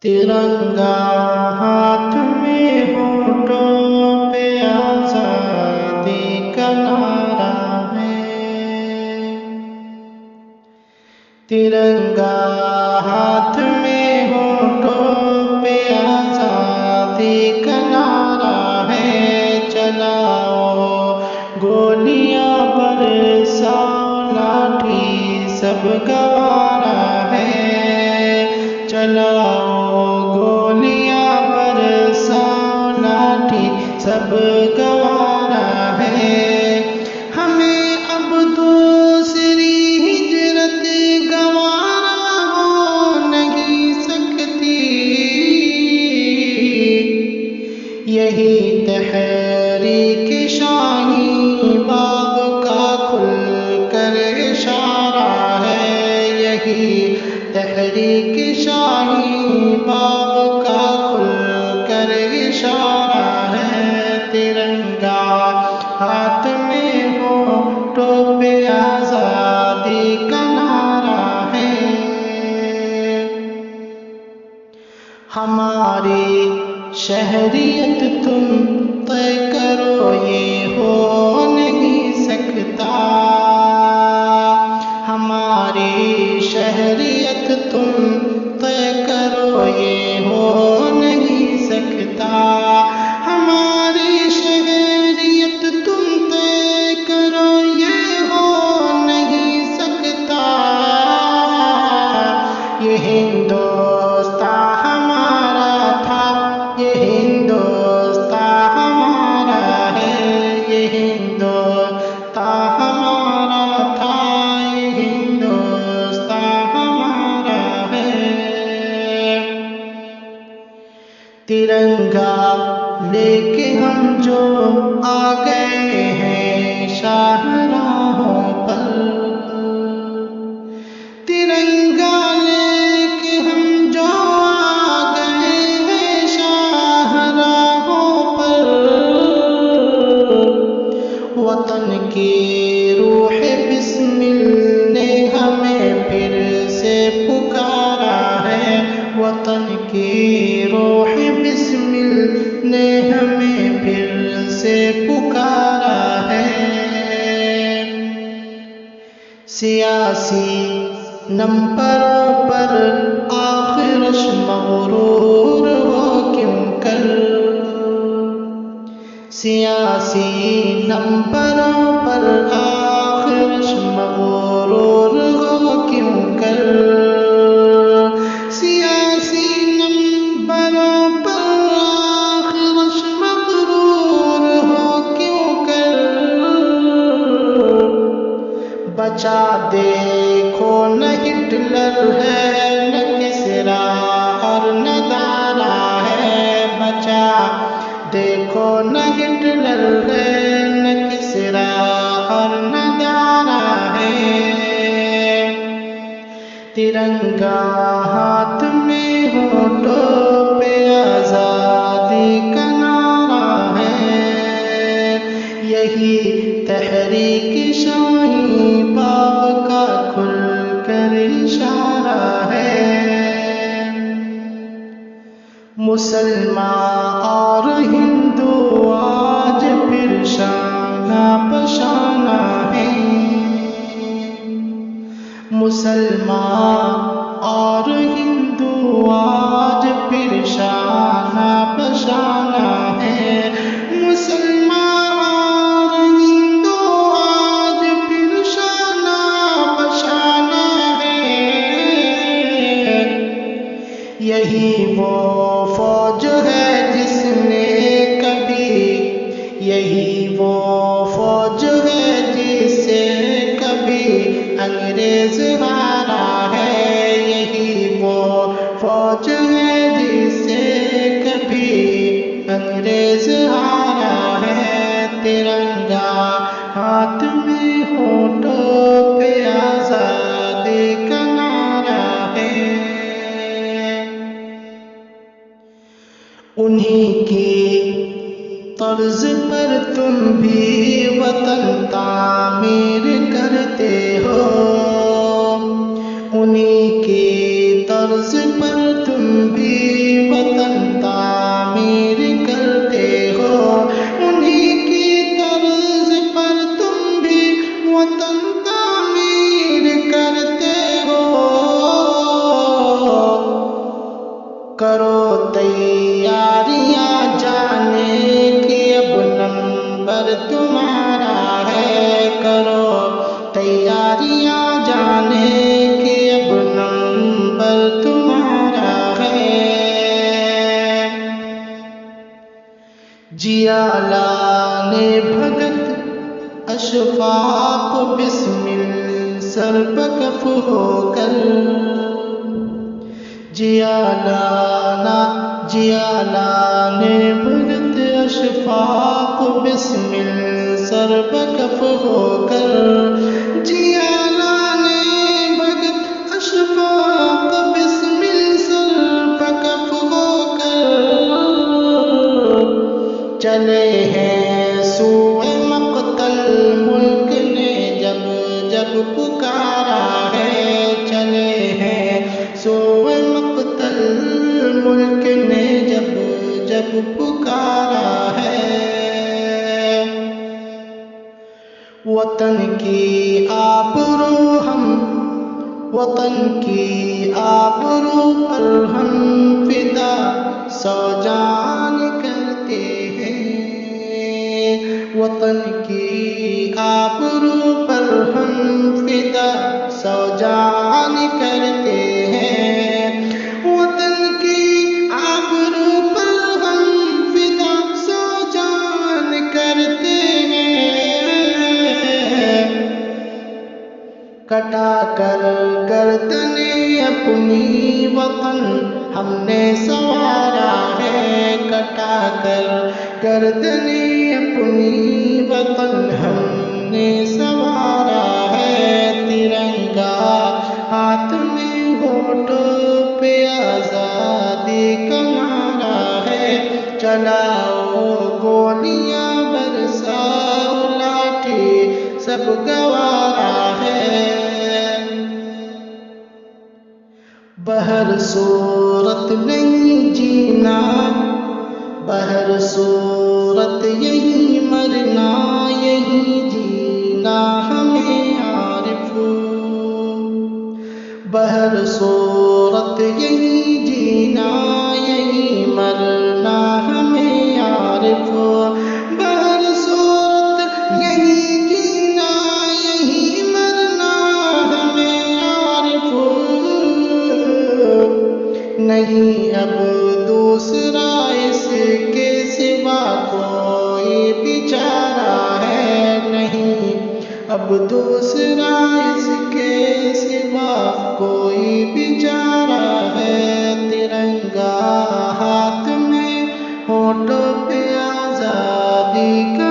ترنگا ہاتھ میں ہونٹوں پہ آزادی کا نعرہ ہے۔ ترنگا ہاتھ میں ہونٹوں پہ آزادی کا نعرہ ہے۔ چلاؤ گولیاں برساؤ لاٹھی سب گوارا ہے۔ چلاؤ گولیاں برساؤ لاٹھی سب گوارا ہے۔ ہمیں اب دوسری ہجرت گوارا ہو نہیں سکتی۔ یہی تحریک شاہی باغ کا کھل کر اشارہ ہے۔ یہی تحریک شاہی باغ کا کھل کر اشارہ ہے۔ ترنگا ہاتھ میں ہونٹوں پہ آزادی کا نعرہ ہے۔ ہماری شہریت تم طے کرو یہ ہو نہیں سکتا۔ ہماری شہریت تم طے کرو یہ ہو نہیں سکتا۔ ہماری شہریت تم طے کرو یہ ہو نہیں سکتا۔ یہ ہندوستاں ہمارا تھا، یہ ہندوستاں ہمارا ہے۔ یہ ہندوستاں ہمارا تھا، یہ ہندوستاں ہمارا ہے۔ ترنگا لے کے ہم جو آ گئے ہیں شاہراہوں پر۔ ترنگا لے کے ہم جو آ گئے ہیں شاہراہوں پر۔ وطن کی روح بسمل نے ہمیں پھر سے پکارا ہے۔ وطن کی روح بسمل نے ہمیں پھر سے پکارا ہے۔ سیاسی نمبروں پر آخرش مغرور ہو کیوں کر۔ سیاسی نمبروں پر آخرش مغرور ہو کیوں کر۔ سیاسی نمبروں پر آخرش مغرور ہو کیوں کر۔ بچا دیکھو نہ ہٹلر ہے نہ کسریٰ اور نہ دارا ہے۔ بچا دیکھو نہ ہٹلر ہے نہ کسریٰ اور نہ دارا ہے۔ ترنگا ہاتھ میں ہونٹوں پہ آزادی کا نعرہ ہے۔ یہی تحریک شاہی باغ کا کھل کر اشارہ ہے۔ مسلمان اور ہندو آج پھر شانہ بشانہ ہیں۔ مسلمان اور ہندو آج پھر شانہ بشانہ ہیں۔ مسلمان اور ہندو آج پھر شانہ بشانہ ہیں۔ یہی وہ فوج ہے جس نے کبھی، یہی وہ فوج ہے جس سے کبھی انگریز ہارا ہے۔ یہی وہ فوج ہے جس سے کبھی انگریز ہارا ہے۔ ترنگا ہاتھ میں ہونٹوں پہ آزادی کا نعرہ ہے۔ انہی کی طرز پر تم بھی وطن تعمیر کرتے ہو۔ انہی کی طرز پر تم بھی بھی وطن تعمیر کرتے ہو، انہی کی طرز پر تم بھی وطن تعمیر کرتے ہو۔ کرو تیاریاں جانے کی، اب نمبر تمہارا ہے، کرو تیاریاں جانے کی، اب نمبر تمہارا ہے۔ جیا لانے بھگت اشفاق بسمل سر بکف ہو کر، جیا لانے بھگت اشفاق بسمل سر بکف ہو کر، جیا لانے بھگت اشفاق بسمل سر بکف ہو کر، چلے ہیں سوئے مقتل ملک نے جب جب پکارا ہے، چلے ہیں سوئے مقتل ملک نے جب جب پکارا ہے۔ وطن کی آبرو پر ہم فدا سو جان کرتے ہیں، وطن کی آبرو پر ہم فدا سو جان کرتے ہیں، وطن کی آبرو پر ہم فدا سو جان کرتے ہیں۔ کٹا کر گردنیں اپنی وطن ہم نے سنوارا ہے، کٹا کر گردنیں اپنی وطن ہم نے سنوارا ہے، ترنگا ہاتھ میں ہونٹوں پہ آزادی کا نعرہ ہے، چلاؤ گولیاں برساؤ لاٹھی سب گوارا ہے۔ بہر صورت نہیں جینا، بہر صورت یہی مرنا، یہی جینا ہمیں عارف، بہر صورت یہی جینا، یہی مرنا ہمیں عارف، بہر صورت یہی جینا، یہی مرنا ہمیں عارف، نہیں اب دوسرا اس کے سوا کوئی بیچارہ ہے، نہیں اب دوسرا اس کے سوا کوئی بیچارہ ہے، ترنگا ہاتھ میں ہونٹوں پہ آزادی کا